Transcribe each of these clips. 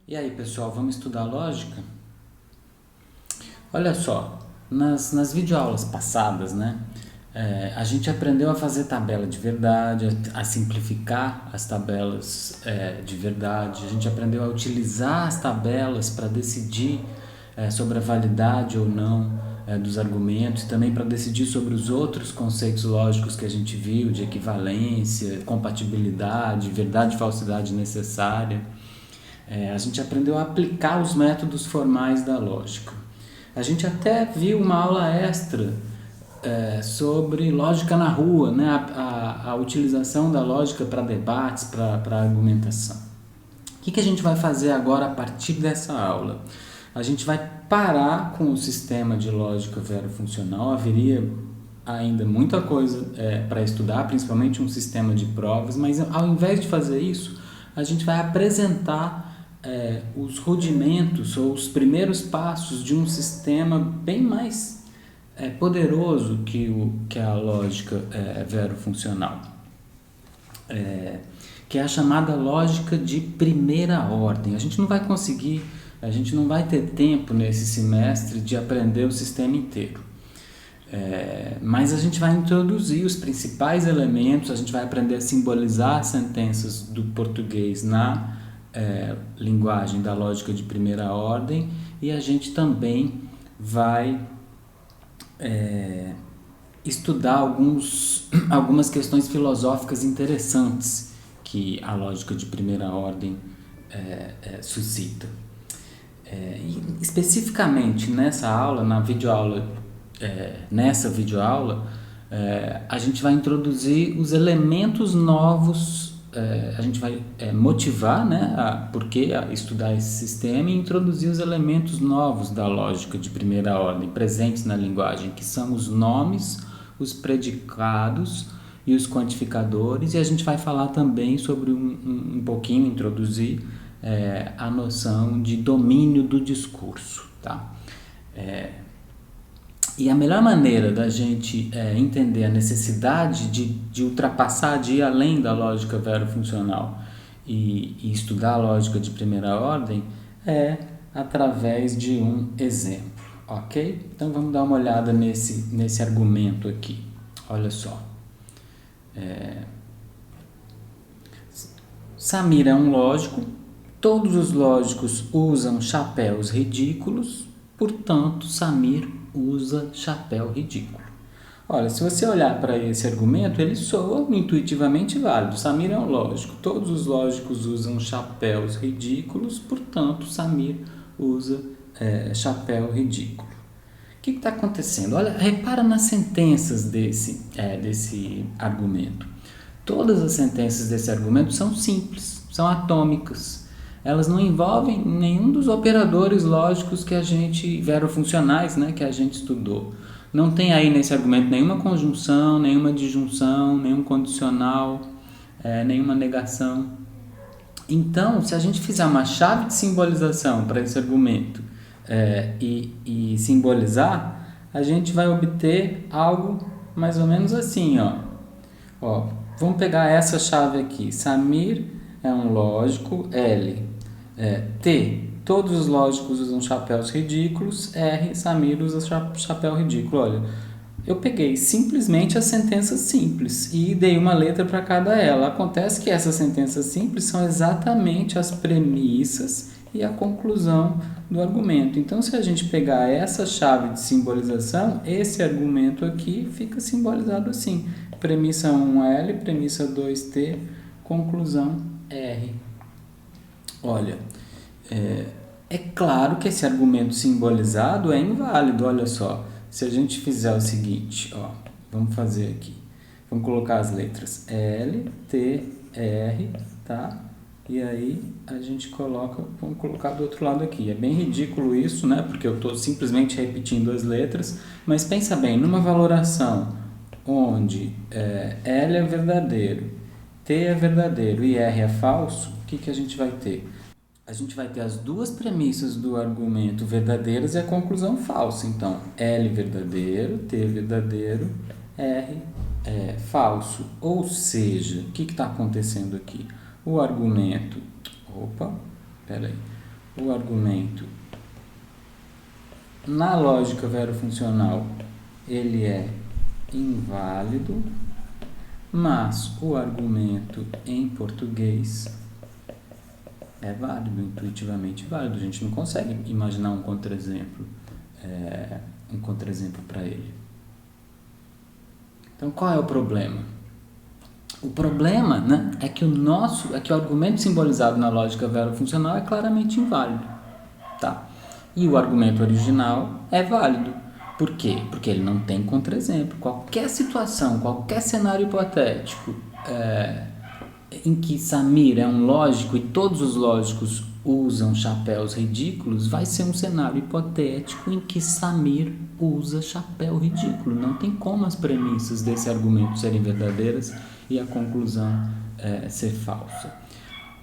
E aí, pessoal, vamos estudar lógica? Olha só, nas videoaulas passadas, né, a gente aprendeu a fazer tabela de verdade, a simplificar as tabelas de verdade, a gente aprendeu a utilizar as tabelas para decidir sobre a validade ou não dos argumentos e também para decidir sobre os outros conceitos lógicos que a gente viu, de equivalência, compatibilidade, verdade e falsidade necessária. A gente aprendeu a aplicar os métodos formais da lógica. A gente até viu uma aula extra sobre lógica na rua, né? A utilização da lógica para debates, para argumentação. O que a gente vai fazer agora a partir dessa aula? A gente vai parar com o sistema de lógica verofuncional. Haveria ainda muita coisa para estudar, principalmente um sistema de provas, mas ao invés de fazer isso, a gente vai apresentar os rudimentos ou os primeiros passos de um sistema bem mais poderoso que a lógica verofuncional, que é a chamada lógica de primeira ordem. A gente não vai ter tempo nesse semestre de aprender o sistema inteiro. Mas a gente vai introduzir os principais elementos, a gente vai aprender a simbolizar as sentenças do português na linguagem da lógica de primeira ordem, e a gente também vai estudar algumas questões filosóficas interessantes que a lógica de primeira ordem suscita. E especificamente nessa aula, nessa videoaula, a gente vai introduzir os elementos novos, a gente vai motivar, né, por que estudar esse sistema e introduzir os elementos novos da lógica de primeira ordem presentes na linguagem, que são os nomes, os predicados e os quantificadores, e a gente vai falar também sobre um pouquinho, introduzir a noção de domínio do discurso, tá? E a melhor maneira da gente entender a necessidade de ultrapassar, de ir além da lógica verofuncional e estudar a lógica de primeira ordem é através de um exemplo, ok? Então vamos dar uma olhada nesse argumento aqui. Olha só. Samir é um lógico, todos os lógicos usam chapéus ridículos, portanto, Samir usa chapéu ridículo. Olha, se você olhar para esse argumento, ele soa intuitivamente válido. Samir é um lógico, todos os lógicos usam chapéus ridículos, portanto, Samir usa chapéu ridículo. O que está acontecendo? Olha, repara nas sentenças desse argumento. Todas as sentenças desse argumento são simples, são atômicas. Elas não envolvem nenhum dos operadores lógicos que a gente, verofuncionais, né, que a gente estudou. Não tem aí nesse argumento nenhuma conjunção, nenhuma disjunção, nenhum condicional, nenhuma negação. Então, se a gente fizer uma chave de simbolização para esse argumento e simbolizar, a gente vai obter algo mais ou menos assim, ó. Vamos pegar essa chave aqui. Samir é um lógico, L. T, todos os lógicos usam chapéus ridículos. R, Samir usa chapéu ridículo. Olha, eu peguei simplesmente as sentenças simples e dei uma letra para cada ela. Acontece que essas sentenças simples são exatamente as premissas e a conclusão do argumento. Então, se a gente pegar essa chave de simbolização, esse argumento aqui fica simbolizado assim. Premissa 1, L, premissa 2, T, conclusão R. Olha, é claro que esse argumento simbolizado é inválido, olha só. Se a gente fizer o seguinte, vamos fazer aqui. Vamos colocar as letras L, T, R, tá? E aí a gente vamos colocar do outro lado aqui. É bem ridículo isso, né? Porque eu estou simplesmente repetindo as letras. Mas pensa bem, numa valoração onde L é verdadeiro, T é verdadeiro e R é falso, o que a gente vai ter? A gente vai ter as duas premissas do argumento verdadeiras e a conclusão falsa. Então, L verdadeiro, T verdadeiro, R falso. Ou seja, o que está acontecendo aqui? O argumento... o argumento na lógica verofuncional ele é inválido, mas o argumento em português é válido, intuitivamente válido. A gente não consegue imaginar um contra-exemplo para ele. Então, qual é o problema? O problema, né, é que o argumento simbolizado na lógica verofuncional é claramente inválido, tá? E o argumento original é válido. Por quê? Porque ele não tem contra-exemplo. Qualquer situação, qualquer cenário hipotético em que Samir é um lógico e todos os lógicos usam chapéus ridículos, vai ser um cenário hipotético em que Samir usa chapéu ridículo. Não tem como as premissas desse argumento serem verdadeiras e a conclusão ser falsa.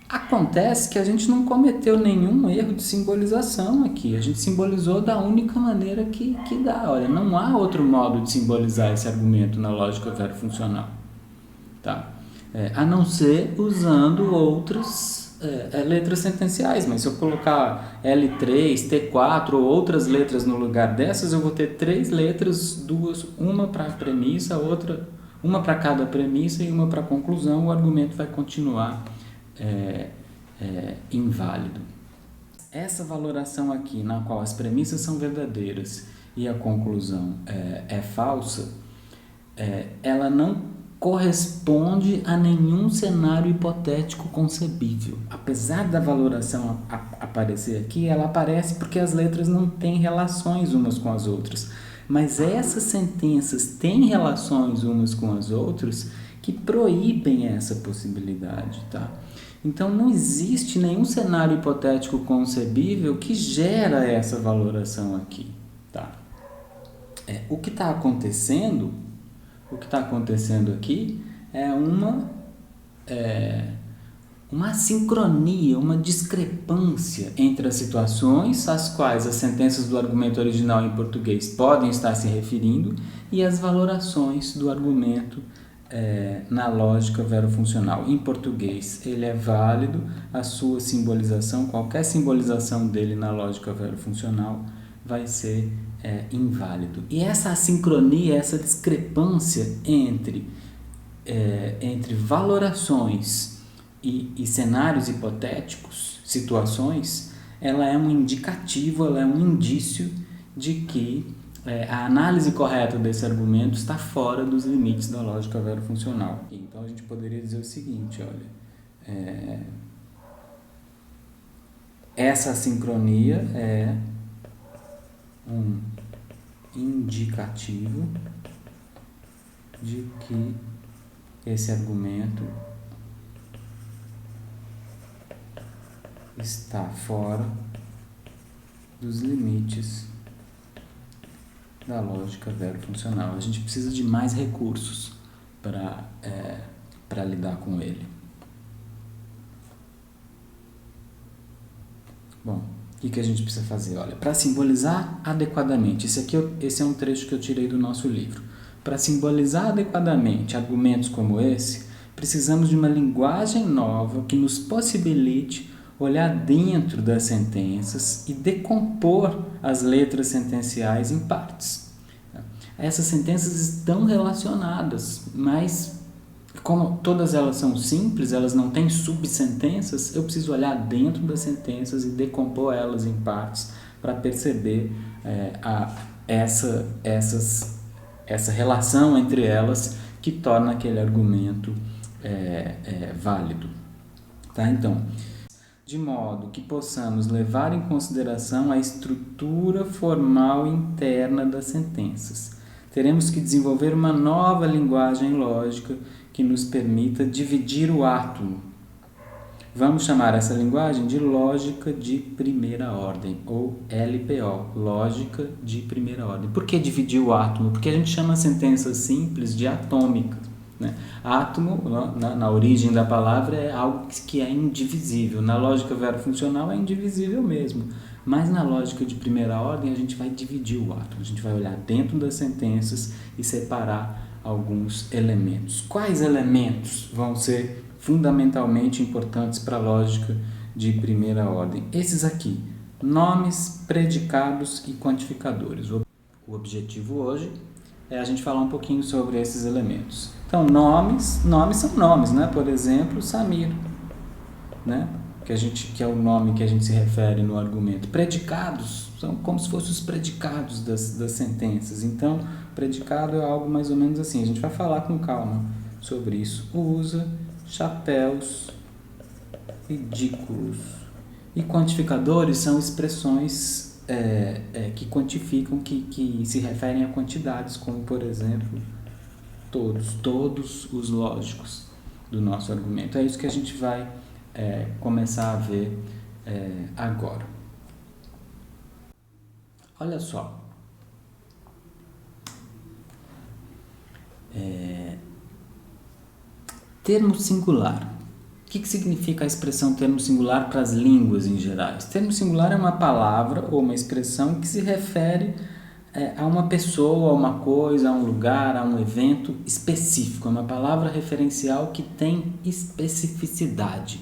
Acontece que a gente não cometeu nenhum erro de simbolização aqui. A gente simbolizou da única maneira que dá. Olha, não há outro modo de simbolizar esse argumento na lógica verofuncional, tá? A não ser usando outras letras sentenciais. Mas se eu colocar L3, T4 ou outras letras no lugar dessas, eu vou ter 3 letras, uma para a premissa, uma para cada premissa e uma para a conclusão. O argumento vai continuar inválido. Essa valoração aqui, na qual as premissas são verdadeiras e a conclusão é falsa, ela não corresponde a nenhum cenário hipotético concebível. Apesar da valoração aparecer aqui, ela aparece porque as letras não têm relações umas com as outras. Mas essas sentenças têm relações umas com as outras que proíbem essa possibilidade, tá? Então, não existe nenhum cenário hipotético concebível que gera essa valoração aqui, tá? O que está acontecendo aqui é uma assincronia, uma discrepância entre as situações às quais as sentenças do argumento original em português podem estar se referindo e as valorações do argumento na lógica verofuncional. Em português, ele é válido, a sua simbolização, qualquer simbolização dele na lógica verofuncional vai ser inválido. E essa assincronia, essa discrepância entre valorações e cenários hipotéticos, situações, ela é um indicativo, ela é um indício de que a análise correta desse argumento está fora dos limites da lógica verofuncional. Então a gente poderia dizer o seguinte, olha, essa assincronia é um indicativo de que esse argumento está fora dos limites da lógica verofuncional. A gente precisa de mais recursos para lidar com ele. Bom, o que a gente precisa fazer? Olha, para simbolizar adequadamente, esse é um trecho que eu tirei do nosso livro. Para simbolizar adequadamente argumentos como esse, precisamos de uma linguagem nova que nos possibilite olhar dentro das sentenças e decompor as letras sentenciais em partes. Essas sentenças estão relacionadas, mas como todas elas são simples, elas não têm subsentenças, eu preciso olhar dentro das sentenças e decompor elas em partes para perceber essa relação entre elas que torna aquele argumento válido. Tá? Então, de modo que possamos levar em consideração a estrutura formal interna das sentenças. Teremos que desenvolver uma nova linguagem lógica que nos permita dividir o átomo. Vamos chamar essa linguagem de lógica de primeira ordem, ou LPO, lógica de primeira ordem. Por que dividir o átomo? Porque a gente chama sentenças simples de atômicas. Né? Átomo, na origem da palavra, é algo que é indivisível. Na lógica verofuncional é indivisível mesmo. Mas na lógica de primeira ordem a gente vai dividir o átomo. A gente vai olhar dentro das sentenças e separar alguns elementos. Quais elementos vão ser fundamentalmente importantes para a lógica de primeira ordem. Esses aqui, nomes, predicados e quantificadores. O objetivo hoje é a gente falar um pouquinho sobre esses elementos. Então, nomes são nomes, né? Por exemplo, Samir, né? Que é o nome que a gente se refere no argumento. Predicados são como se fossem os predicados das sentenças. Então, predicado é algo mais ou menos assim. A gente vai falar com calma sobre isso. Usa chapéus ridículos. E quantificadores são expressões que quantificam, que se referem a quantidades, como, por exemplo, todos os lógicos do nosso argumento. É isso que a gente vai começar a ver agora. Olha só. Termo singular. O que significa a expressão termo singular para as línguas em geral? Termo singular é uma palavra ou uma expressão que se refere a uma pessoa, a uma coisa, a um lugar, a um evento específico. É uma palavra referencial que tem especificidade.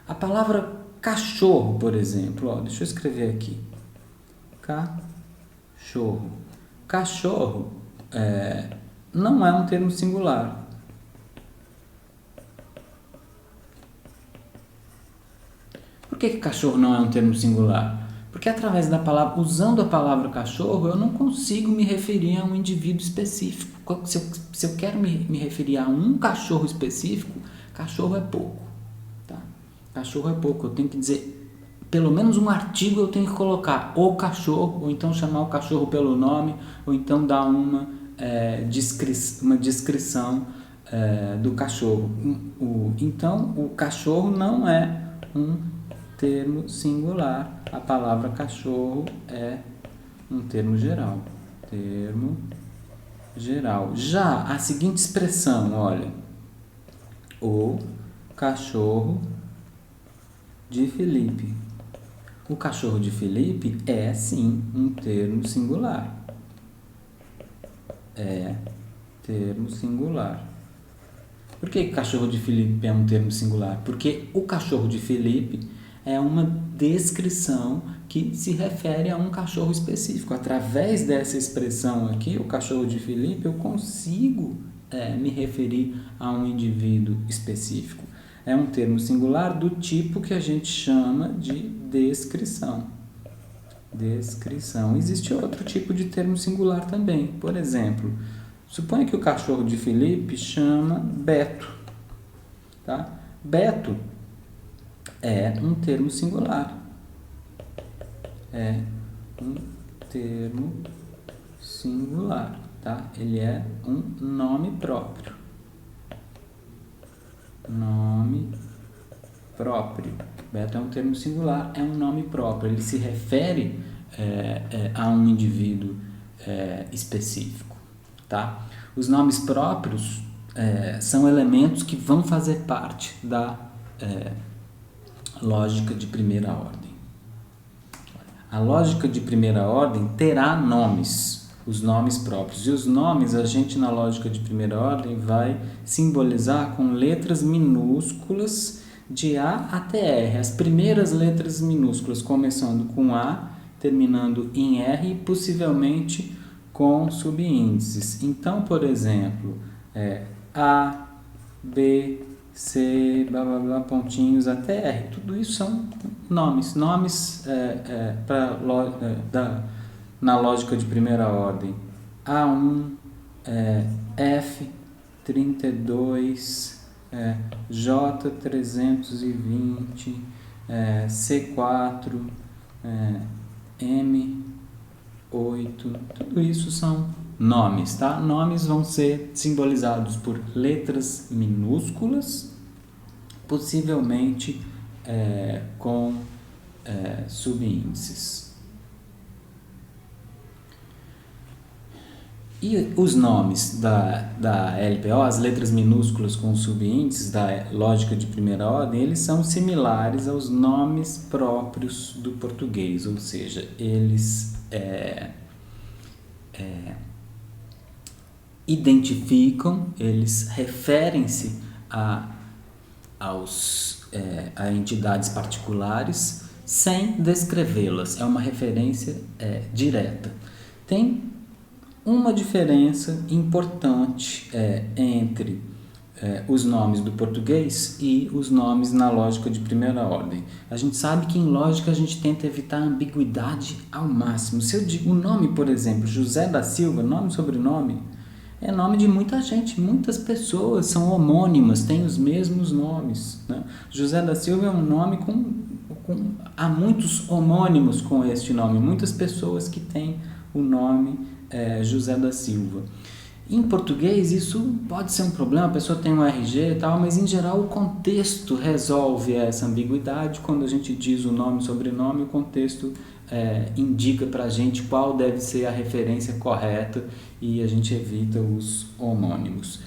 A palavra cachorro, por exemplo, deixa eu escrever aqui. Cachorro. Cachorro não é um termo singular. Por que cachorro não é um termo singular? Porque através da palavra, usando a palavra cachorro, eu não consigo me referir a um indivíduo específico. Se eu quero me referir a um cachorro específico, cachorro é pouco. Tá? Cachorro é pouco. Eu tenho que dizer, pelo menos um artigo eu tenho que colocar o cachorro, ou então chamar o cachorro pelo nome, ou então dar uma descrição do cachorro. Então, o cachorro não é um termo singular. A palavra cachorro é um termo geral. Termo geral. Já a seguinte expressão, olha. O cachorro de Felipe. O cachorro de Felipe é, sim, um termo singular. É termo singular. Por que cachorro de Felipe é um termo singular? Porque o cachorro de Felipe é uma descrição que se refere a um cachorro específico. Através dessa expressão aqui, o cachorro de Felipe, eu consigo me referir a um indivíduo específico. É um termo singular do tipo que a gente chama de descrição. Descrição. Existe outro tipo de termo singular também. Por exemplo, suponha que o cachorro de Felipe chama Beto. Tá? Beto é um termo singular. É um termo singular, tá? Ele é um nome próprio. Nome próprio. Beto é um termo singular, é um nome próprio. Ele se refere a um indivíduo específico, tá? Os nomes próprios são elementos que vão fazer parte da lógica de primeira ordem. A lógica de primeira ordem terá nomes, os nomes próprios. E os nomes a gente na lógica de primeira ordem vai simbolizar com letras minúsculas de A até R. As primeiras letras minúsculas começando com A, terminando em R e possivelmente com subíndices. Então, por exemplo, A, B, C, blá, blá, blá, pontinhos até R. Tudo isso são nomes. Nomes na lógica de primeira ordem. A1, F32, J320, C4, M8. Tudo isso são nomes, tá? Nomes vão ser simbolizados por letras minúsculas, possivelmente com subíndices. E os nomes da LPO, as letras minúsculas com subíndices da lógica de primeira ordem, eles são similares aos nomes próprios do português, ou seja, eles identificam, eles referem-se aos a entidades particulares sem descrevê-las. É uma referência direta. Tem uma diferença importante entre os nomes do português e os nomes na lógica de primeira ordem. A gente sabe que em lógica a gente tenta evitar a ambiguidade ao máximo. Se eu digo o nome, por exemplo, José da Silva, nome e sobrenome, é nome de muita gente, muitas pessoas são homônimas, têm os mesmos nomes, né? José da Silva é um nome há muitos homônimos com este nome, muitas pessoas que têm o nome José da Silva. Em português isso pode ser um problema, a pessoa tem um RG e tal, mas em geral o contexto resolve essa ambiguidade. Quando a gente diz o nome e sobrenome, o contexto indica para a gente qual deve ser a referência correta e a gente evita os homônimos.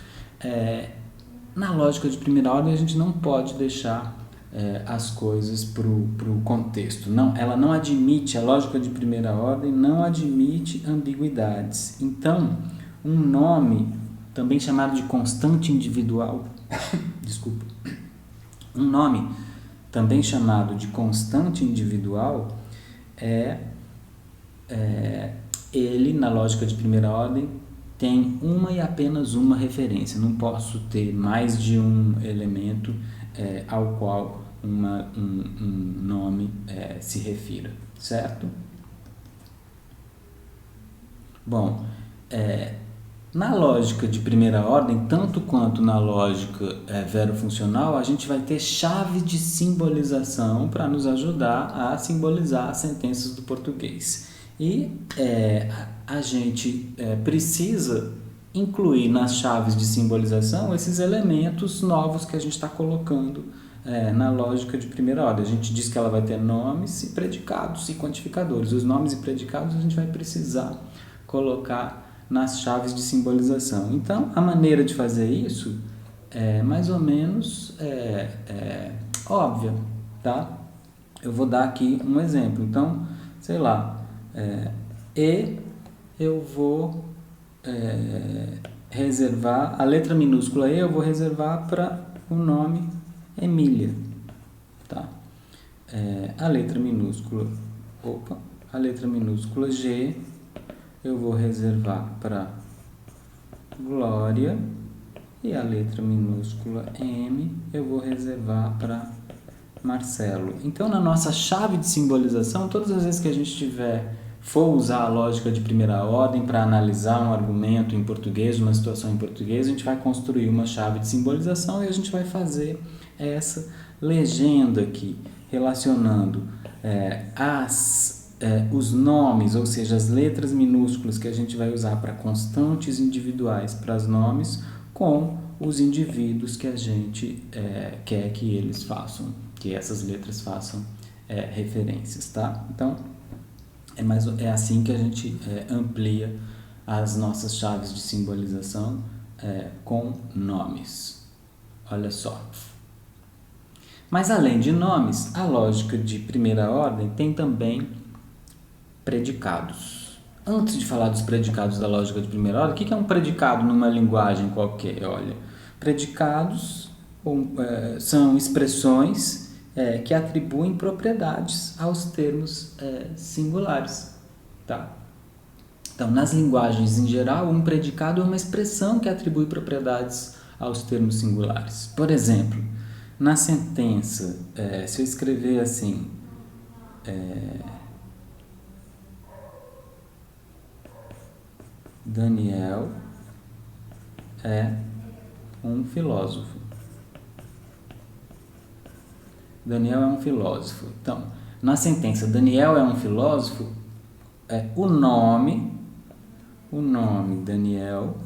Na lógica de primeira ordem a gente não pode deixar as coisas para o contexto. Não, ela não admite, a lógica de primeira ordem não admite ambiguidades. Então, um nome, também chamado de constante individual, desculpa, um nome, também chamado de constante individual, ele, na lógica de primeira ordem, tem uma e apenas uma referência. Não posso ter mais de um elemento ao qual um nome se refira, certo? Bom, na lógica de primeira ordem, tanto quanto na lógica verofuncional, a gente vai ter chave de simbolização para nos ajudar a simbolizar as sentenças do português. E a gente precisa incluir nas chaves de simbolização esses elementos novos que a gente está colocando na lógica de primeira ordem. A gente diz que ela vai ter nomes e predicados e quantificadores. Os nomes e predicados a gente vai precisar colocar nas chaves de simbolização. Então, a maneira de fazer isso é mais ou menos óbvia, tá? Eu vou dar aqui um exemplo. Então, sei lá, eu vou reservar, a letra minúscula E eu vou reservar para o nome Emília, tá? A letra minúscula G eu vou reservar para Glória e a letra minúscula M eu vou reservar para Marcelo. Então, na nossa chave de simbolização, todas as vezes que a gente for usar a lógica de primeira ordem para analisar um argumento em português, uma situação em português, a gente vai construir uma chave de simbolização e a gente vai fazer essa legenda aqui, relacionando os nomes, ou seja, as letras minúsculas que a gente vai usar para constantes individuais, para os nomes, com os indivíduos que a gente quer que eles façam, que essas letras façam referências, tá? Então, é assim que a gente amplia as nossas chaves de simbolização com nomes. Olha só. Mas além de nomes, a lógica de primeira ordem tem também predicados. Antes de falar dos predicados da lógica de primeira ordem, o que é um predicado numa linguagem qualquer? Olha, predicados são expressões que atribuem propriedades aos termos singulares, tá? Então, nas linguagens em geral, um predicado é uma expressão que atribui propriedades aos termos singulares. Por exemplo, na sentença, se eu escrever assim, Daniel é um filósofo. Daniel é um filósofo. Então, na sentença Daniel é um filósofo, o nome Daniel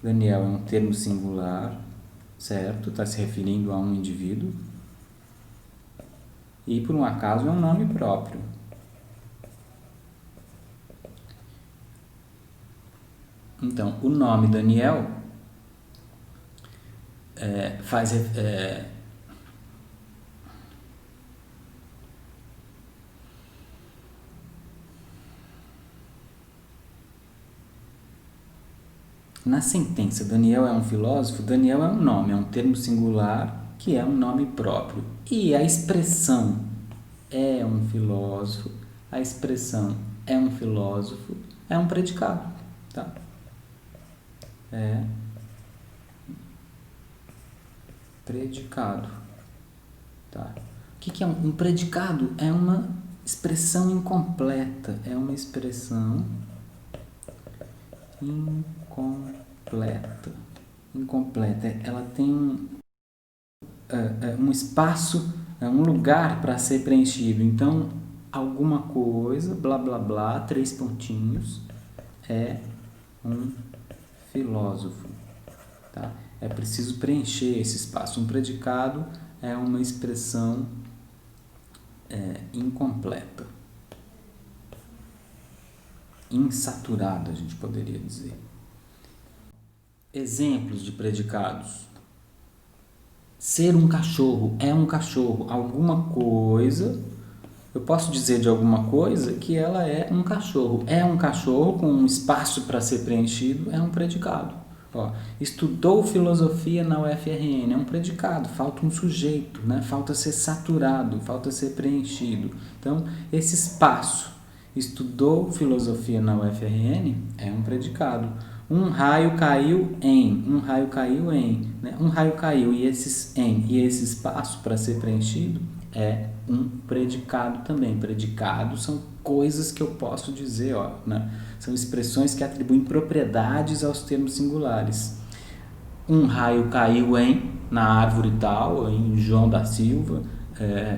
é um termo singular, certo? Está se referindo a um indivíduo. E por um acaso é um nome próprio. Então, o nome Daniel na sentença Daniel é um filósofo, Daniel é um nome, é um termo singular que é um nome próprio. E a expressão é um filósofo, a expressão é um filósofo, é um predicado, tá? É predicado, tá? O que é um predicado? É uma expressão incompleta, é uma expressão incompleta. Ela tem um espaço, um lugar para ser preenchido. Então, alguma coisa, blá blá blá, 3 pontinhos, é um filósofo. Tá? É preciso preencher esse espaço. Um predicado é uma expressão incompleta, insaturada, a gente poderia dizer. Exemplos de predicados: ser um cachorro, é um cachorro, alguma coisa. Eu posso dizer de alguma coisa que ela é um cachorro. É um cachorro com um espaço para ser preenchido, é um predicado. Ó, estudou filosofia na UFRN, é um predicado, falta um sujeito, né? Falta ser saturado, falta ser preenchido. Então, esse espaço, estudou filosofia na UFRN, é um predicado. Um raio caiu em, né? Um raio caiu e esse espaço para ser preenchido é um predicado também. Predicados são coisas que eu posso dizer, ó, né? São expressões que atribuem propriedades aos termos singulares. Um raio caiu na árvore tal, em João da Silva,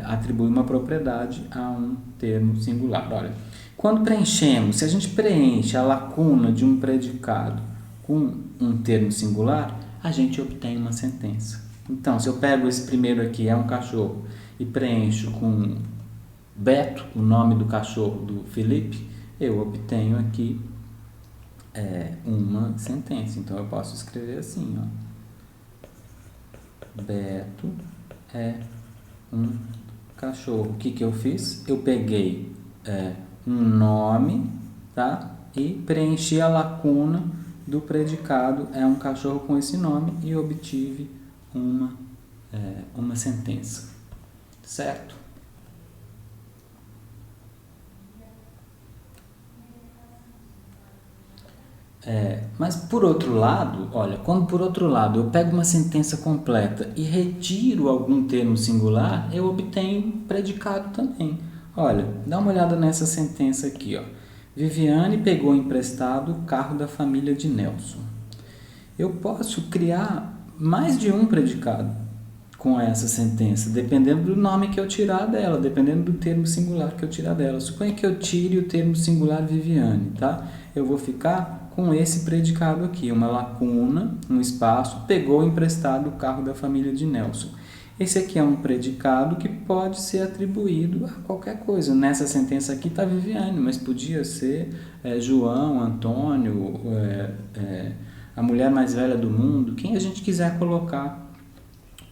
atribui uma propriedade a um termo singular. Olha, quando preenchemos, se a gente preenche a lacuna de um predicado com um termo singular, a gente obtém uma sentença. Então, se eu pego esse primeiro aqui, é um cachorro, e preencho com Beto, o nome do cachorro do Felipe, eu obtenho aqui uma sentença. Então, eu posso escrever assim, ó. Beto é um cachorro. O que eu fiz? Eu peguei um nome, tá? E preenchi a lacuna do predicado é um cachorro com esse nome e obtive uma sentença. Certo? Mas por outro lado, olha, quando por outro lado eu pego uma sentença completa e retiro algum termo singular, eu obtenho predicado também. Olha, dá uma olhada nessa sentença aqui, ó. Viviane pegou emprestado o carro da família de Nelson. Eu posso criar mais de um predicado com essa sentença, dependendo do nome que eu tirar dela, dependendo do termo singular que eu tirar dela. Suponha que eu tire o termo singular Viviane, tá? Eu vou ficar com esse predicado aqui, uma lacuna, um espaço, pegou emprestado o carro da família de Nelson. Esse aqui é um predicado que pode ser atribuído a qualquer coisa. Nessa sentença aqui está Viviane, mas podia ser João, Antônio, a mulher mais velha do mundo, quem a gente quiser colocar.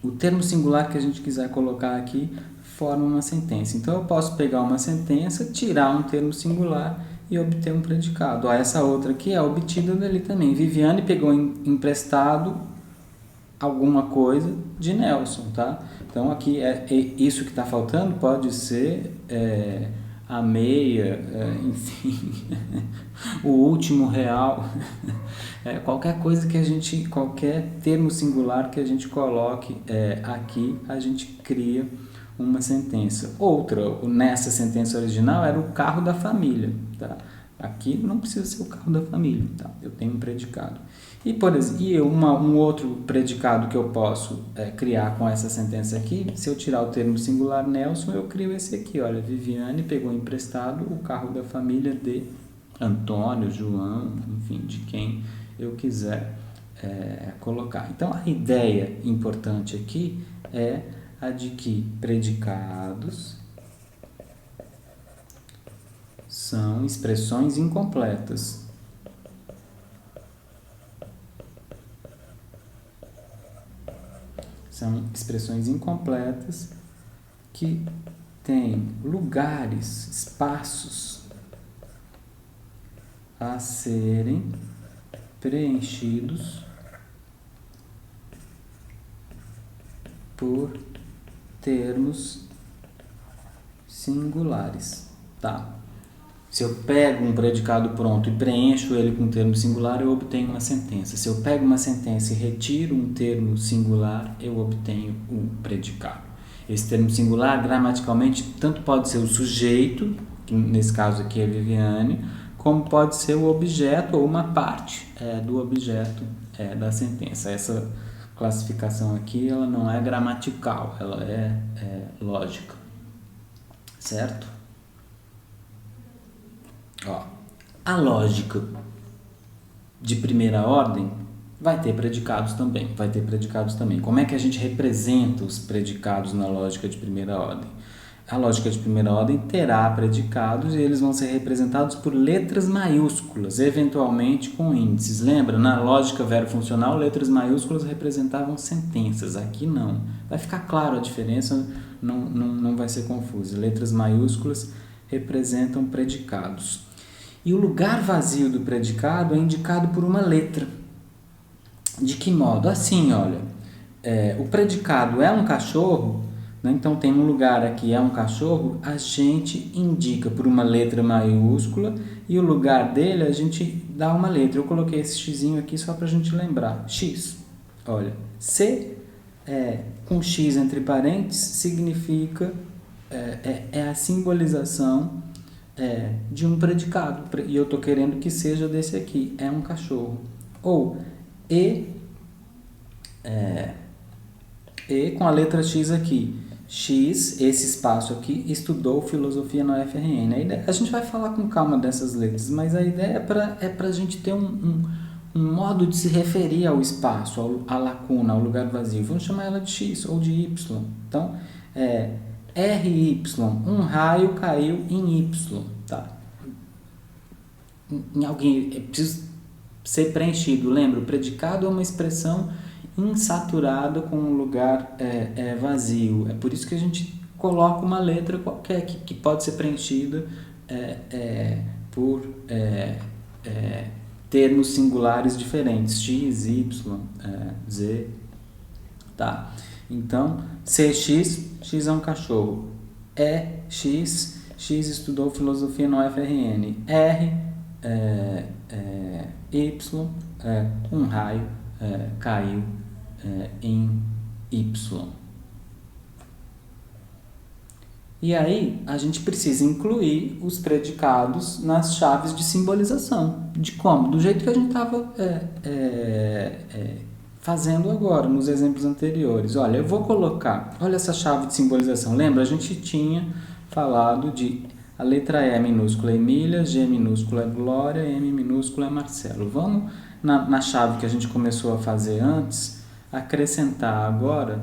O termo singular que a gente quiser colocar aqui forma uma sentença. Então, eu posso pegar uma sentença, tirar um termo singular e obter um predicado. Ó, essa outra aqui é obtida dali também. Viviane pegou emprestado alguma coisa de Nelson, tá? Então, aqui, isso que está faltando pode ser a meia, enfim, o último real, qualquer coisa que a gente, qualquer termo singular que a gente coloque aqui, a gente cria uma sentença. Outra, nessa sentença original, era o carro da família, tá? Aqui não precisa ser o carro da família, tá? Eu tenho um predicado. E, por exemplo, um outro predicado que eu posso criar com essa sentença aqui, se eu tirar o termo singular Nelson, eu crio esse aqui, olha, Viviane pegou emprestado o carro da família de Antônio, João, enfim, de quem eu quiser colocar. Então, a ideia importante aqui é a de que predicados são expressões incompletas. São expressões incompletas que têm lugares, espaços a serem preenchidos por termos singulares, tá? Se eu pego um predicado pronto e preencho ele com um termo singular, eu obtenho uma sentença. Se eu pego uma sentença e retiro um termo singular, eu obtenho um predicado. Esse termo singular, gramaticalmente, tanto pode ser o sujeito, que nesse caso aqui é Viviane, como pode ser o objeto ou uma parte do objeto da sentença. Essa classificação aqui ela não é gramatical, ela é lógica, certo? Ó, a lógica de primeira ordem vai ter predicados também. Como é que a gente representa os predicados na lógica de primeira ordem? A lógica de primeira ordem terá predicados e eles vão ser representados por letras maiúsculas, eventualmente com índices. Lembra? Na lógica verbo-funcional, letras maiúsculas representavam sentenças. Aqui não. Vai ficar claro a diferença, não vai ser confuso. Letras maiúsculas representam predicados. E o lugar vazio do predicado é indicado por uma letra. De que modo? Assim, olha, o predicado é um cachorro, né? Então tem um lugar aqui, é um cachorro, a gente indica por uma letra maiúscula e o lugar dele a gente dá uma letra. Eu coloquei esse xzinho aqui só para a gente lembrar. X, olha, C com X entre parênteses significa, a simbolização de um predicado, e eu estou querendo que seja desse aqui, é um cachorro. Ou E com a letra X aqui, X, esse espaço aqui, estudou filosofia na UFRN. A gente vai falar com calma dessas letras, mas a ideia é para a gente ter um modo de se referir ao espaço, à lacuna, ao lugar vazio. Vamos chamar ela de X ou de Y. Então, RY, um raio caiu em Y, tá? Em alguém, precisa ser preenchido. Lembra, o predicado é uma expressão insaturada com um lugar vazio. É por isso que a gente coloca uma letra qualquer que pode ser preenchida por termos singulares diferentes, X, Y, Z, tá? Então, CX, X é um cachorro. X estudou filosofia na UFRN. Y, um raio caiu em Y. E aí, a gente precisa incluir os predicados nas chaves de simbolização. De como? Do jeito que a gente estava fazendo agora, nos exemplos anteriores. Olha, eu vou colocar, olha essa chave de simbolização. Lembra? A gente tinha falado de a letra E minúscula é Emília, G minúscula é Glória, M minúscula é Marcelo. Vamos na chave que a gente começou a fazer antes, acrescentar agora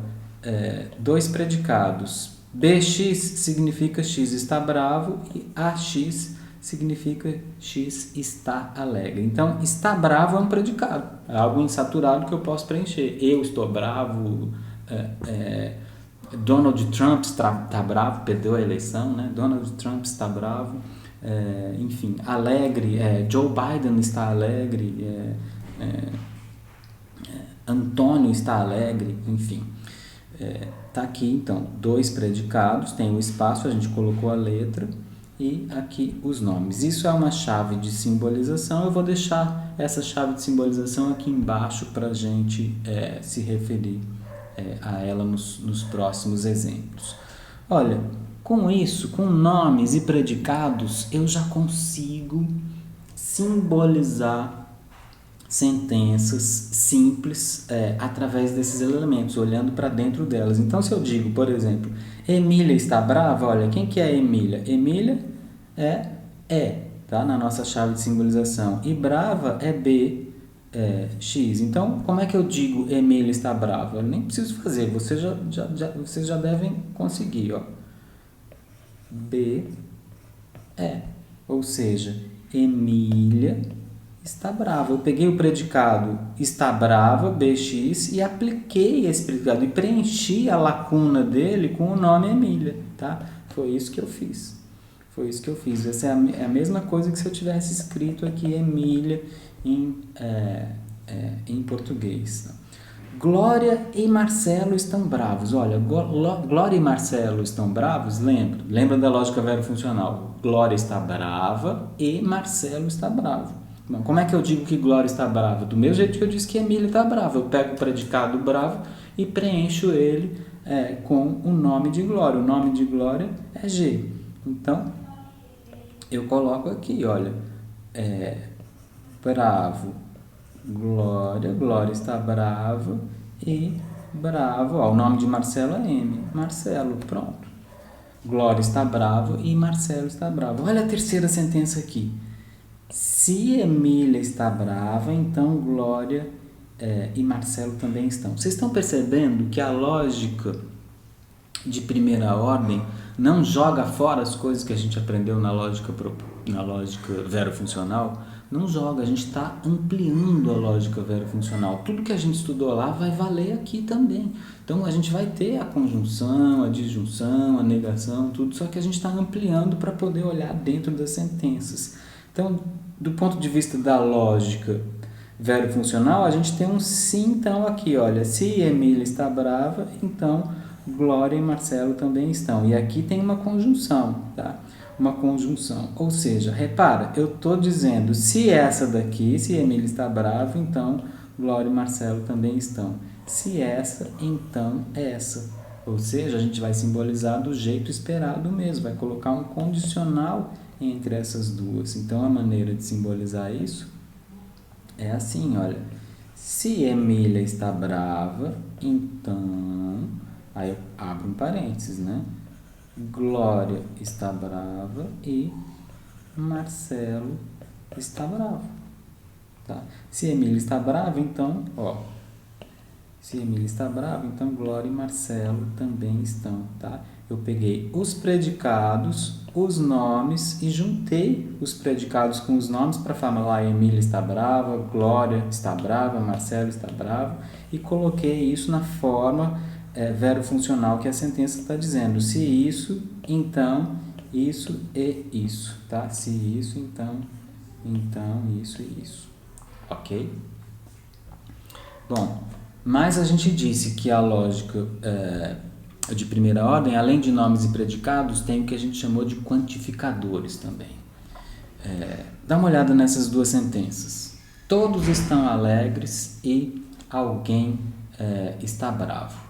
dois predicados. BX significa X está bravo e AX significa X está alegre. Então, está bravo é um predicado, é algo insaturado que eu posso preencher. Eu estou bravo, Donald Trump está bravo, perdeu a eleição, né? Donald Trump está bravo, enfim, alegre, Joe Biden está alegre, Antônio está alegre, enfim. Tá aqui então, dois predicados, tem o espaço, a gente colocou a letra e aqui os nomes. Isso é uma chave de simbolização, eu vou deixar essa chave de simbolização aqui embaixo para a gente se referir a ela nos próximos exemplos. Olha, com isso, com nomes e predicados, eu já consigo simbolizar sentenças simples através desses elementos, olhando para dentro delas. Então, se eu digo, por exemplo, Emília está brava, olha, quem que é Emília? Emília tá? Na nossa chave de simbolização. E brava é B, X. Então, como é que eu digo Emília está brava? Eu nem preciso fazer, vocês já devem conseguir, ó. B, ou seja, Emília está brava. Eu peguei o predicado está brava, BX, e apliquei esse predicado e preenchi a lacuna dele com o nome Emília, tá? Foi isso que eu fiz. Essa é a mesma coisa que se eu tivesse escrito aqui Emília em português. Glória e Marcelo estão bravos. Olha, Glória e Marcelo estão bravos, lembra da lógica verofuncional. Glória está brava e Marcelo está bravo. Bom, como é que eu digo que Glória está brava? Do mesmo jeito que eu disse que Emília está brava. Eu pego o predicado bravo e preencho ele com o nome de Glória. O nome de Glória é G. Então, eu coloco aqui, olha, bravo, Glória está brava e bravo, ó, o nome de Marcelo é M, Marcelo, pronto. Glória está brava e Marcelo está bravo. Olha a terceira sentença aqui. Se Emília está brava, então Glória e Marcelo também estão. Vocês estão percebendo que a lógica de primeira ordem não joga fora as coisas que a gente aprendeu na lógica verofuncional? Não joga, a gente está ampliando a lógica verofuncional. Tudo que a gente estudou lá vai valer aqui também. Então a gente vai ter a conjunção, a disjunção, a negação, tudo, só que a gente está ampliando para poder olhar dentro das sentenças. Então, do ponto de vista da lógica verofuncional, a gente tem um sim, então, aqui, olha, se Emília está brava, então Glória e Marcelo também estão. E aqui tem uma conjunção, tá? Uma conjunção. Ou seja, repara, eu estou dizendo, se essa daqui, se Emília está brava, então Glória e Marcelo também estão. Se essa, então essa. Ou seja, a gente vai simbolizar do jeito esperado mesmo, vai colocar um condicional entre essas duas. Então, a maneira de simbolizar isso é assim, olha. Se Emília está brava, então... Aí eu abro um parênteses, né? Glória está brava e Marcelo está bravo. Tá? Se Emília está brava, então, ó. Se Emília está brava, então Glória e Marcelo também estão, tá? Eu peguei os predicados, os nomes e juntei os predicados com os nomes para falar Emília está brava, Glória está brava, Marcelo está bravo e coloquei isso na forma verofuncional que a sentença está dizendo. Se isso, então isso e isso, tá? Se isso, então isso e isso. Ok? Bom, mas a gente disse que a lógica de primeira ordem, além de nomes e predicados, tem o que a gente chamou de quantificadores também. Dá uma olhada nessas duas sentenças. Todos estão alegres e alguém está bravo.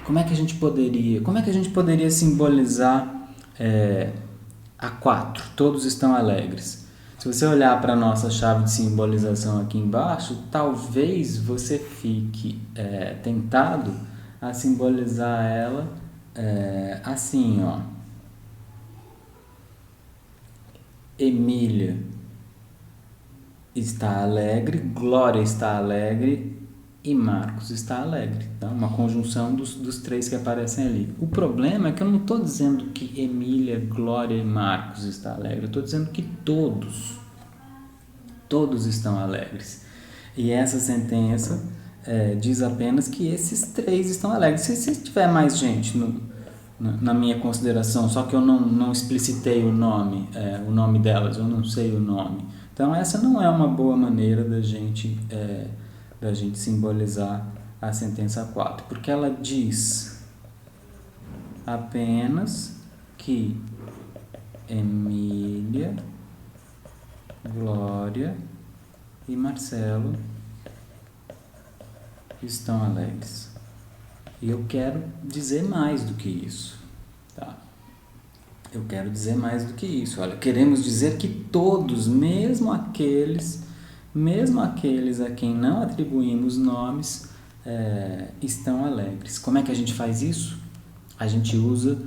Como é que a gente poderia simbolizar a 4? Todos estão alegres. Se você olhar para a nossa chave de simbolização aqui embaixo, talvez você fique tentado a simbolizar ela assim, ó. Emília está alegre, Glória está alegre e Marcos está alegre. Tá? Uma conjunção dos três que aparecem ali. O problema é que eu não estou dizendo que Emília, Glória e Marcos estão alegres. Eu estou dizendo que todos estão alegres. E essa sentença diz apenas que esses três estão alegres. Se tiver mais gente na minha consideração, só que eu não explicitei o nome delas, eu não sei o nome. Então essa não é uma boa maneira da gente simbolizar a sentença 4, porque ela diz apenas que Emília, Glória e Marcelo estão alegres. E eu quero dizer mais do que isso, tá? Eu quero dizer mais do que isso. Olha, queremos dizer que todos, mesmo aqueles a quem não atribuímos nomes, estão alegres. Como é que a gente faz isso? A gente usa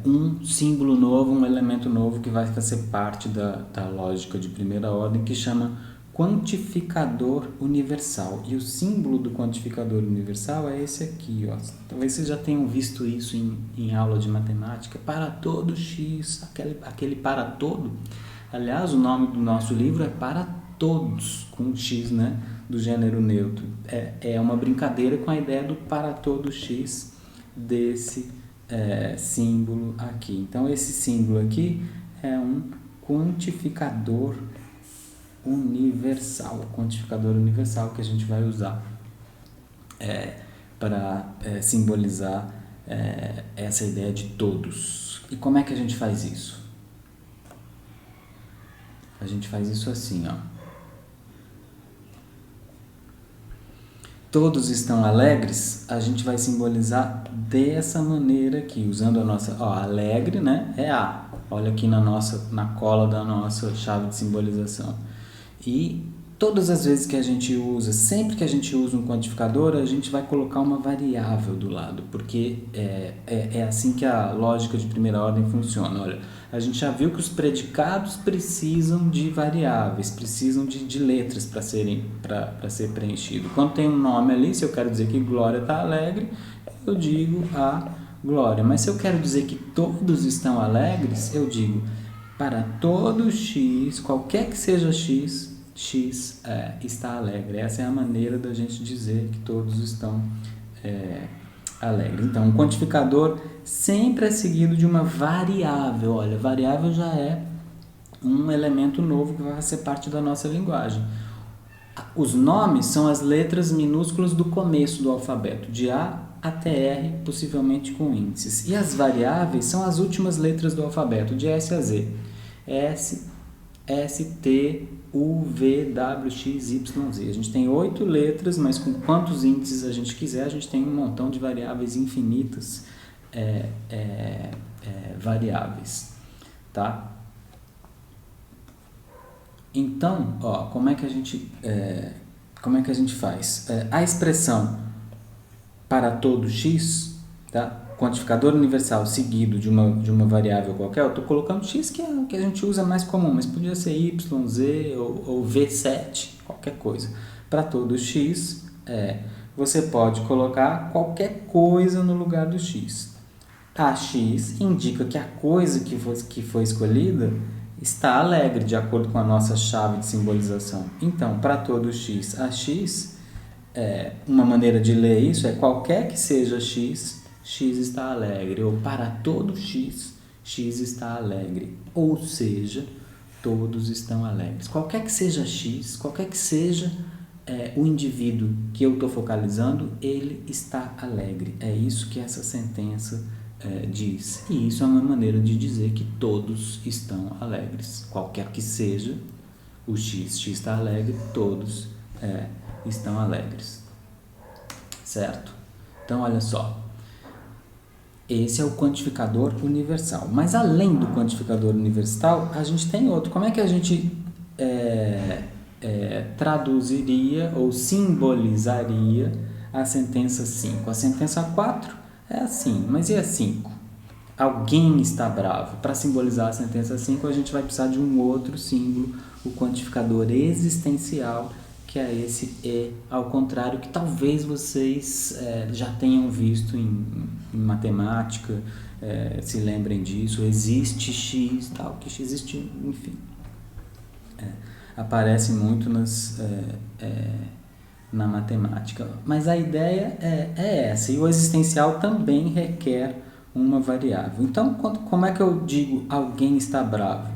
um símbolo novo, um elemento novo que vai fazer parte da lógica de primeira ordem, que chama quantificador universal. E o símbolo do quantificador universal é esse aqui, ó. Talvez vocês já tenham visto isso em aula de matemática. Para todo x, aquele para todo. Aliás, o nome do nosso livro é Para Todos, com x, né, do gênero neutro. É uma brincadeira com a ideia do para todo x desse símbolo aqui. Então, esse símbolo aqui é um quantificador universal, o quantificador universal que a gente vai usar para simbolizar essa ideia de todos. E como é que a gente faz isso? A gente faz isso assim, ó. Todos estão alegres, a gente vai simbolizar dessa maneira aqui, usando a nossa, alegre, né? É A. Olha aqui na cola da nossa chave de simbolização. E todas as vezes que a gente usa, sempre que a gente usa um quantificador, a gente vai colocar uma variável do lado, porque é assim que a lógica de primeira ordem funciona. Olha, a gente já viu que os predicados precisam de variáveis, precisam de letras para ser preenchido. Quando tem um nome ali, se eu quero dizer que Glória está alegre, eu digo a Glória. Mas se eu quero dizer que todos estão alegres, eu digo para todo X, qualquer que seja X está alegre. Essa é a maneira da gente dizer que todos estão alegres. Então, um quantificador sempre é seguido de uma variável. Olha, variável já é um elemento novo que vai ser parte da nossa linguagem. Os nomes são as letras minúsculas do começo do alfabeto, de A até R, possivelmente com índices. E as variáveis são as últimas letras do alfabeto, de S a Z. S, T, U, V, W, X, Y, Z. A gente tem 8 letras, mas com quantos índices a gente quiser, a gente tem um montão de variáveis infinitas variáveis, tá? Então, como é que a gente faz? A expressão para todo X, tá? Quantificador universal seguido de uma variável qualquer, eu estou colocando X, que é o que a gente usa mais comum, mas podia ser Y, Z ou V7, qualquer coisa. Para todo X, você pode colocar qualquer coisa no lugar do X. A X indica que a coisa que foi escolhida está alegre, de acordo com a nossa chave de simbolização. Então, para todo X, a X, uma maneira de ler isso é qualquer que seja X, X está alegre, ou para todo X, X está alegre, ou seja, todos estão alegres. Qualquer que seja X, qualquer que seja o indivíduo que eu estou focalizando, ele está alegre. É isso que essa sentença diz. E isso é uma maneira de dizer que todos estão alegres. Qualquer que seja o X está alegre, todos estão alegres. Certo? Então, olha só. Esse é o quantificador universal. Mas além do quantificador universal, a gente tem outro. Como é que a gente traduziria ou simbolizaria a sentença 5? A sentença 4 é assim, mas e a 5? Alguém está bravo. Para simbolizar a sentença 5, a gente vai precisar de um outro símbolo, o quantificador existencial, que é esse E, ao contrário, que talvez vocês já tenham visto em matemática, se lembrem disso, existe X, tal, que X existe, enfim. Aparece muito na matemática. Mas a ideia é essa, e o existencial também requer uma variável. Então, como é que eu digo alguém está bravo?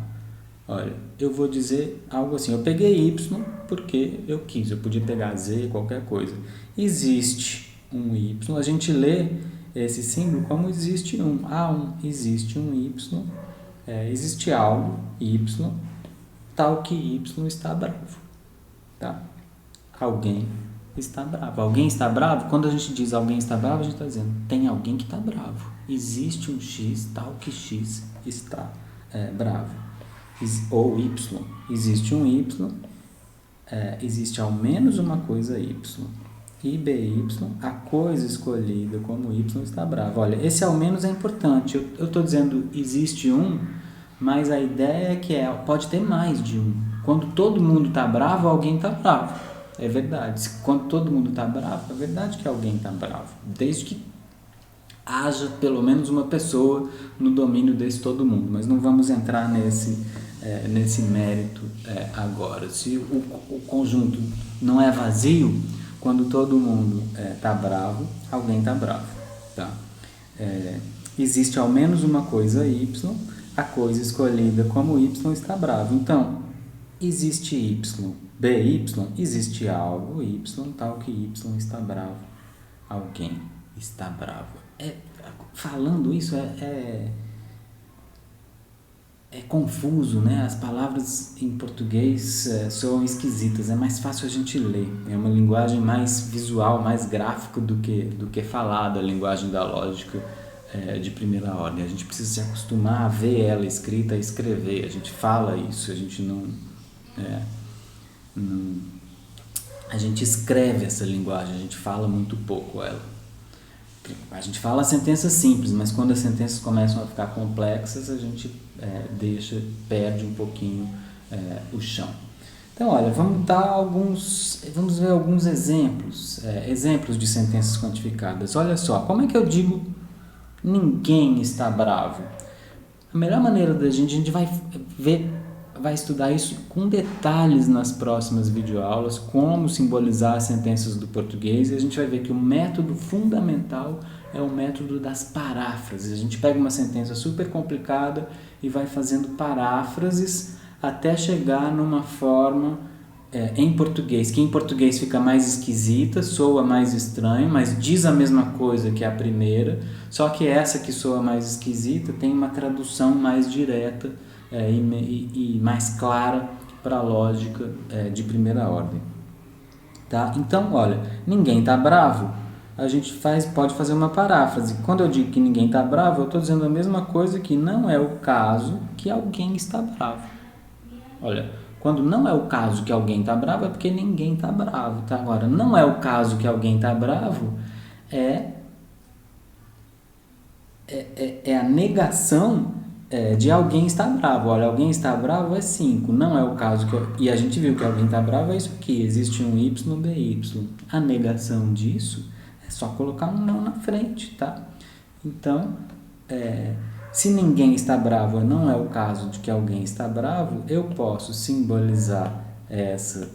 Olha, eu vou dizer algo assim, eu peguei Y porque eu quis, eu podia pegar Z, qualquer coisa. Existe um Y, a gente lê esse símbolo como existe um. Há existe um Y, existe algo, Y, tal que Y está bravo. Tá? Alguém está bravo. Alguém está bravo? Quando a gente diz alguém está bravo, a gente está dizendo tem alguém que está bravo. Existe um X, tal que X está bravo. Ou Y, existe um Y, existe ao menos uma coisa Y, e BY, a coisa escolhida como Y está brava. Olha, esse ao menos é importante, eu estou dizendo existe um, mas a ideia é que pode ter mais de um. Quando todo mundo está bravo, alguém está bravo, é verdade. Quando todo mundo está bravo, é verdade que alguém está bravo, desde que haja pelo menos uma pessoa no domínio desse todo mundo, mas não vamos entrar nesse mérito agora. Se o conjunto não é vazio, quando todo mundo está bravo, alguém está bravo. Tá? Existe ao menos uma coisa Y, a coisa escolhida como Y está bravo. Então, existe Y. BY, existe algo Y, tal que Y está bravo. Alguém está bravo. Falando isso é confuso, né? As palavras em português soam esquisitas, é mais fácil a gente ler. É uma linguagem mais visual, mais gráfica do que falada, a linguagem da lógica de primeira ordem. A gente precisa se acostumar a ver ela escrita, a escrever. A gente fala isso, a gente não a gente escreve essa linguagem, a gente fala muito pouco ela. A gente fala sentenças simples, mas quando as sentenças começam a ficar complexas, a gente perde um pouquinho o chão. Então, olha, vamos ver alguns exemplos, exemplos de sentenças quantificadas. Olha só, como é que eu digo ninguém está bravo? A melhor maneira a gente vai estudar isso com detalhes nas próximas videoaulas, como simbolizar as sentenças do português, e a gente vai ver que o método fundamental é o método das paráfrases. A gente pega uma sentença super complicada e vai fazendo paráfrases até chegar numa forma em português, que em português fica mais esquisita, soa mais estranho, mas diz a mesma coisa que a primeira, só que essa que soa mais esquisita tem uma tradução mais direta e mais clara para a lógica de primeira ordem. Tá? Então, olha, ninguém está bravo, a gente pode fazer uma paráfrase. Quando eu digo que ninguém está bravo, eu estou dizendo a mesma coisa, que não é o caso que alguém está bravo. Olha, quando não é o caso que alguém está bravo, é porque ninguém está bravo. Tá? Agora, não é o caso que alguém está bravo, é a negação de alguém estar bravo. Olha, alguém está bravo é 5, não é o caso e a gente viu que alguém está bravo é isso aqui, existe um Y, BY. A negação disso é só colocar um não na frente, tá? Então, se ninguém está bravo não é o caso de que alguém está bravo, eu posso simbolizar essa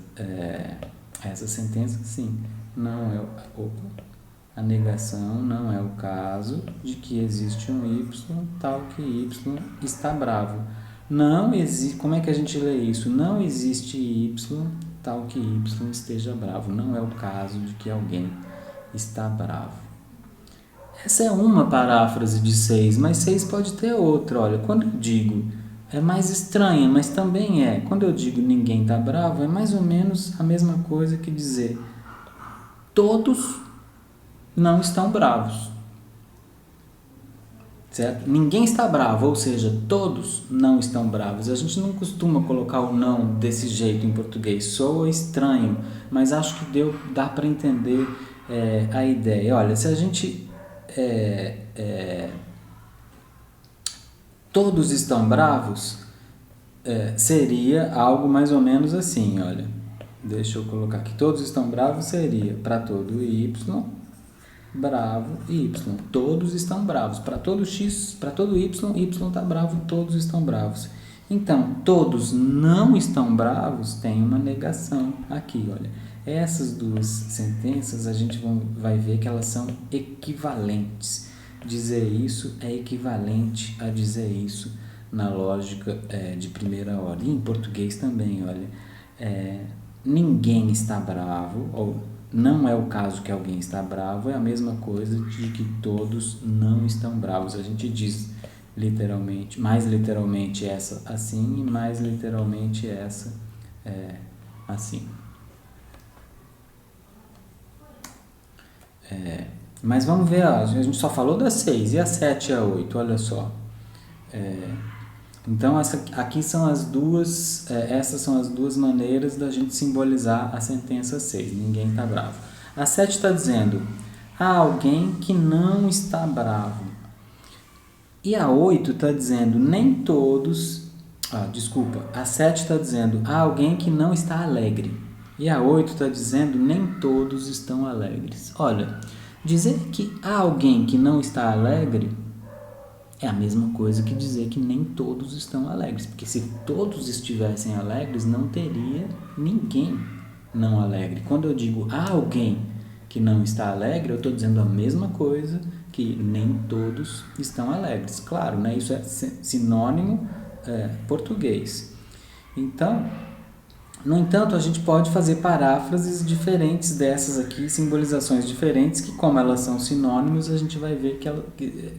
sentença assim, não é a negação não é o caso de que existe um Y tal que Y está bravo. Não existe, como é que a gente lê isso? Não existe Y tal que Y esteja bravo. Não é o caso de que alguém está bravo. Essa é uma paráfrase de 6, mas 6 pode ter outra. Olha, quando eu digo, é mais estranha, mas também quando eu digo ninguém está bravo, é mais ou menos a mesma coisa que dizer todos não estão bravos, certo? Ninguém está bravo, ou seja, todos não estão bravos. A gente não costuma colocar o não desse jeito em português, soa estranho, mas acho que dá para entender a ideia. Olha, se a gente todos estão bravos, seria algo mais ou menos assim, olha. Deixa eu colocar aqui, todos estão bravos seria para todo Y, bravo e Y. Todos estão bravos. Para todo X, para todo Y está bravo, todos estão bravos. Então, todos não estão bravos tem uma negação aqui, olha. Essas duas sentenças a gente vai ver que elas são equivalentes. Dizer isso é equivalente a dizer isso na lógica de primeira ordem. E em português também, olha. Ninguém está bravo, ou não é o caso que alguém está bravo, é a mesma coisa de que todos não estão bravos. A gente diz literalmente, mais literalmente essa assim e mais literalmente essa assim. Mas vamos ver, a gente só falou das 6 e a 7 e a 8, olha só. Então, aqui são essas são as duas maneiras da gente simbolizar a sentença 6, ninguém está bravo. A 7 está dizendo, há alguém que não está bravo. E a 8 está dizendo, nem todos... a 7 está dizendo, há alguém que não está alegre. E a 8 está dizendo, nem todos estão alegres. Olha, dizer que há alguém que não está alegre é a mesma coisa que dizer que nem todos estão alegres, porque se todos estivessem alegres, não teria ninguém não alegre. Quando eu digo há alguém que não está alegre, eu estou dizendo a mesma coisa que nem todos estão alegres. Claro, né? Isso é sinônimo português. Então, No entanto, a gente pode fazer paráfrases diferentes dessas aqui, simbolizações diferentes, que como elas são sinônimos, a gente vai ver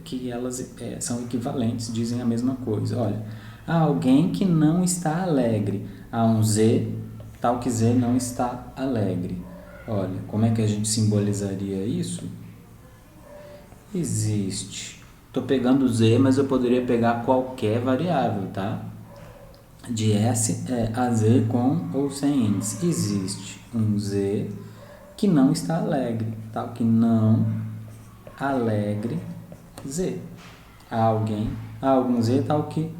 que elas são equivalentes, dizem a mesma coisa. Olha, há alguém que não está alegre. Há um Z, tal que Z não está alegre. Olha, como é que a gente simbolizaria isso? Existe. Estou pegando Z, mas eu poderia pegar qualquer variável, tá? De S a Z com ou sem índice. Existe um Z que não está alegre, tal que não alegre Z. Há algum Z tal que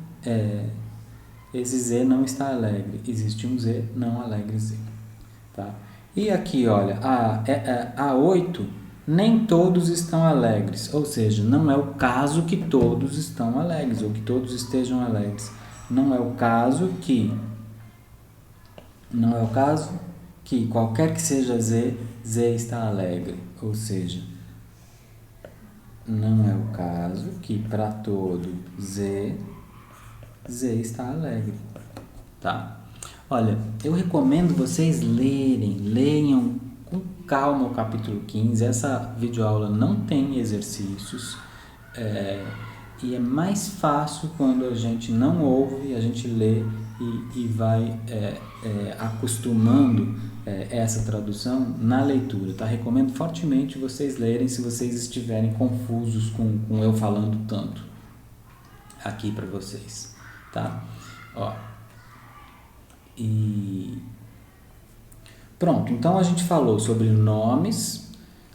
esse Z não está alegre. Existe um Z não alegre Z. Tá? E aqui, olha, a 8, nem todos estão alegres. Ou seja, não é o caso que todos estão alegres ou que todos estejam alegres. Não é o caso que qualquer que seja Z, Z está alegre. Ou seja, não é o caso que para todo Z, Z está alegre. Tá? Olha, eu recomendo vocês leiam com calma o capítulo 15. Essa videoaula não tem exercícios. E é mais fácil quando a gente não ouve, a gente lê e vai acostumando essa tradução na leitura, tá? Recomendo fortemente vocês lerem se vocês estiverem confusos com eu falando tanto aqui para vocês, tá? Ó, e pronto, então a gente falou sobre nomes,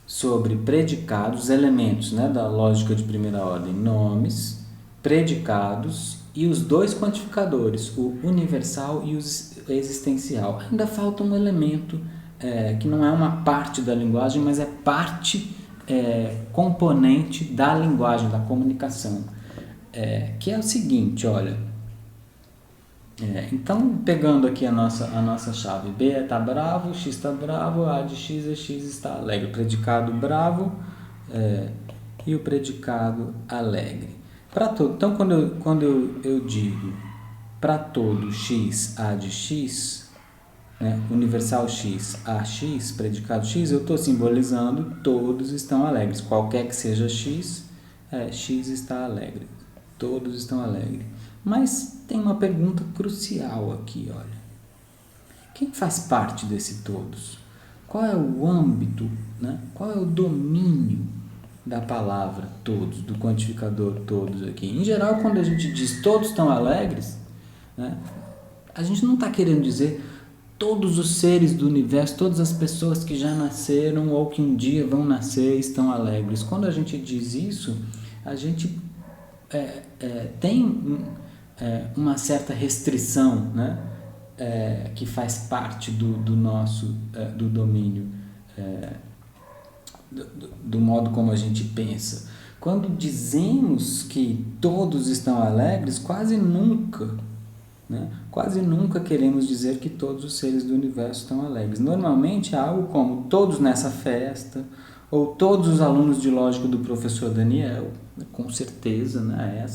sobre predicados, elementos, né, da lógica de primeira ordem, nomes, predicados e os dois quantificadores, o universal e o existencial. Ainda falta um elemento que não é uma parte da linguagem, mas é parte, componente da linguagem, da comunicação, que é o seguinte, olha. Então, pegando aqui a nossa chave, B está bravo, X está bravo, A de X é X está alegre. O predicado bravo e o predicado alegre. Então, quando eu digo para todo X, A de X, né, universal X, A X, predicado X, eu estou simbolizando todos estão alegres. Qualquer que seja X, X está alegre. Todos estão alegres. Mas tem uma pergunta crucial aqui, olha. Quem faz parte desse todos? Qual é o âmbito, né? Qual é o domínio da palavra todos, do quantificador todos aqui? Em geral, quando a gente diz todos estão alegres, né, a gente não está querendo dizer todos os seres do universo, todas as pessoas que já nasceram ou que um dia vão nascer estão alegres. Quando a gente diz isso, a gente tem uma certa restrição, né, que faz parte do nosso do domínio, do modo como a gente pensa. Quando dizemos que todos estão alegres, quase nunca queremos dizer que todos os seres do universo estão alegres. Normalmente é algo como todos nessa festa, ou todos os alunos de lógica do professor Daniel, com certeza, né?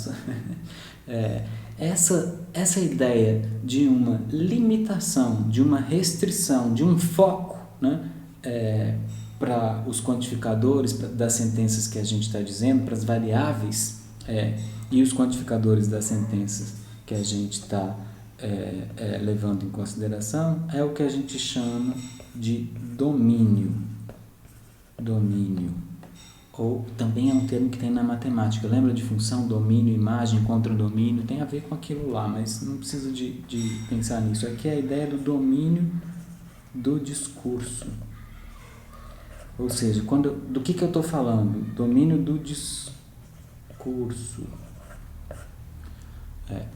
Essa ideia de uma limitação, de uma restrição, de um foco, né, para os quantificadores das sentenças que a gente está dizendo, para as variáveis e os quantificadores das sentenças que a gente está levando em consideração, é o que a gente chama de domínio. Domínio. Ou também é um termo que tem na matemática. Lembra de função, domínio, imagem, contra-domínio? Tem a ver com aquilo lá, mas não precisa de pensar nisso. Aqui é a ideia do domínio do discurso. Ou seja, do que eu estou falando? Domínio do discurso.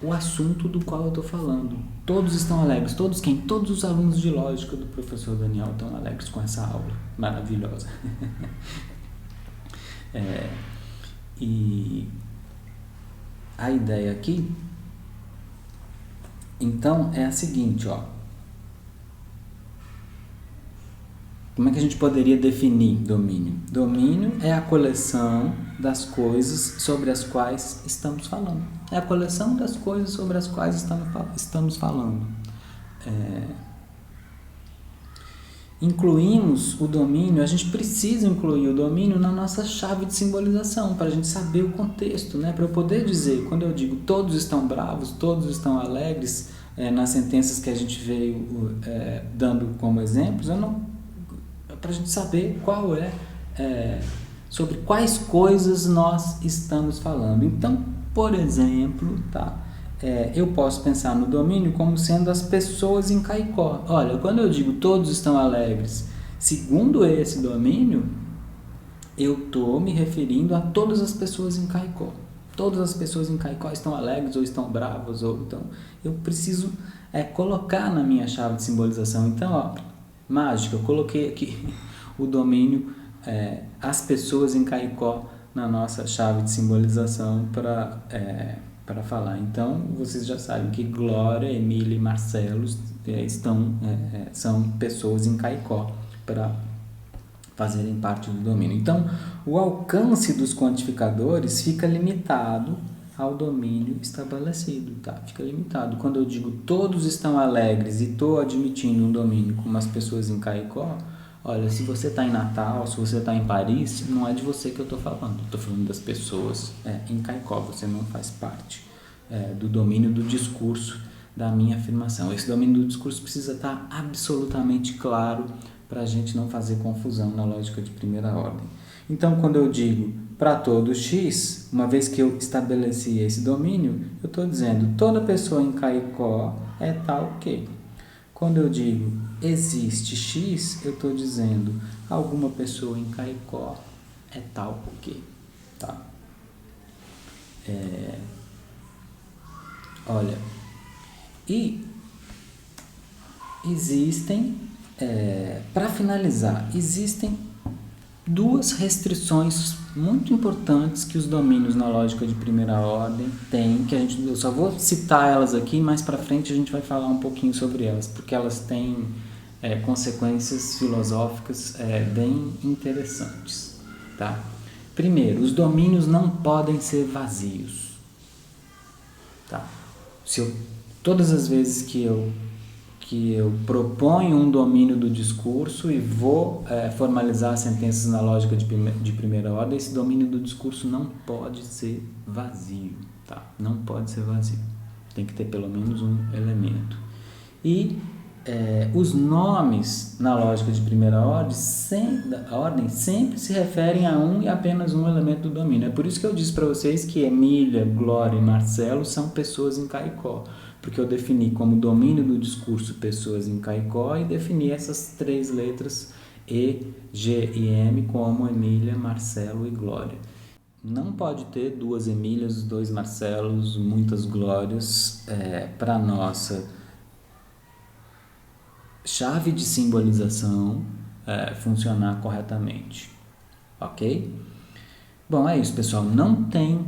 O assunto do qual eu estou falando. Todos estão alegres. Todos quem? Todos os alunos de lógica do professor Daniel estão alegres com essa aula maravilhosa. E a ideia aqui, então, é a seguinte, ó. Como é que a gente poderia definir domínio? Domínio é a coleção das coisas sobre as quais estamos falando. É a coleção das coisas sobre as quais estamos falando. incluímos o domínio, a gente precisa incluir o domínio na nossa chave de simbolização, para a gente saber o contexto, né? Para eu poder dizer, quando eu digo todos estão bravos, todos estão alegres, nas sentenças que a gente veio dando como exemplos, para a gente saber sobre quais coisas nós estamos falando. Então, por exemplo, eu posso pensar no domínio como sendo as pessoas em Caicó. Olha, quando eu digo todos estão alegres, segundo esse domínio, eu estou me referindo a todas as pessoas em Caicó. Todas as pessoas em Caicó estão alegres ou estão bravas, então eu preciso colocar na minha chave de simbolização. Então, mágica, eu coloquei aqui o domínio as pessoas em Caicó na nossa chave de simbolização para falar. Então, vocês já sabem que Glória, Emília e Marcelo são pessoas em Caicó para fazerem parte do domínio. Então, o alcance dos quantificadores fica limitado ao domínio estabelecido, Fica limitado. Quando eu digo todos estão alegres e estou admitindo um domínio como as pessoas em Caicó, olha, se você está em Natal, se você está em Paris, não é de você que eu estou falando. Estou falando das pessoas em Caicó. Você não faz parte do domínio do discurso da minha afirmação. Esse domínio do discurso precisa estar absolutamente claro para a gente não fazer confusão na lógica de primeira ordem. Então, quando eu digo para todo X, uma vez que eu estabeleci esse domínio, eu estou dizendo toda pessoa em Caicó é tal que. Quando eu digo existe X, eu estou dizendo alguma pessoa em Caicó é tal que. Olha, e existem, para finalizar, existem duas restrições muito importantes que os domínios na lógica de primeira ordem têm, eu só vou citar elas aqui, mais para frente a gente vai falar um pouquinho sobre elas, porque elas têm consequências filosóficas bem interessantes. Primeiro, os domínios não podem ser vazios. Todas as vezes que eu proponho um domínio do discurso e vou formalizar sentenças na lógica de primeira ordem, esse domínio do discurso não pode ser vazio, Não pode ser vazio. Tem que ter pelo menos um elemento. E os nomes na lógica de primeira ordem sempre se referem a um e apenas um elemento do domínio. É por isso que eu disse para vocês que Emília, Glória e Marcelo são pessoas em Caicó, porque eu defini como domínio do discurso pessoas em Caicó e defini essas três letras E, G e M como Emília, Marcelo e Glória. Não pode ter duas Emílias, dois Marcelos, muitas Glórias para a nossa chave de simbolização funcionar corretamente. Ok? Bom, é isso, pessoal. Não tem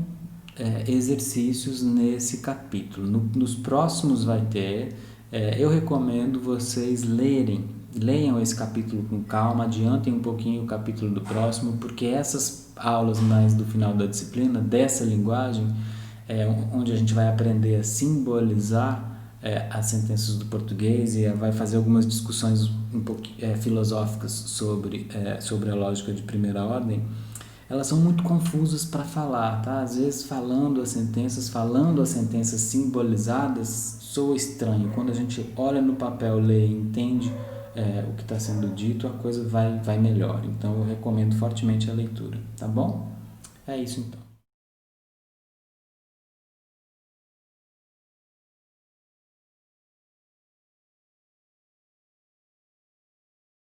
exercícios nesse capítulo. Nos próximos vai ter. Eu recomendo vocês leiam esse capítulo com calma, adiantem um pouquinho o capítulo do próximo, porque essas aulas mais do final da disciplina, dessa linguagem, onde a gente vai aprender a simbolizar as sentenças do português e vai fazer algumas discussões filosóficas sobre a lógica de primeira ordem, elas são muito confusas para falar, Às vezes falando as sentenças simbolizadas soa estranho. Quando a gente olha no papel, lê e entende o que está sendo dito, a coisa vai melhor. Então eu recomendo fortemente a leitura, tá bom? É isso então.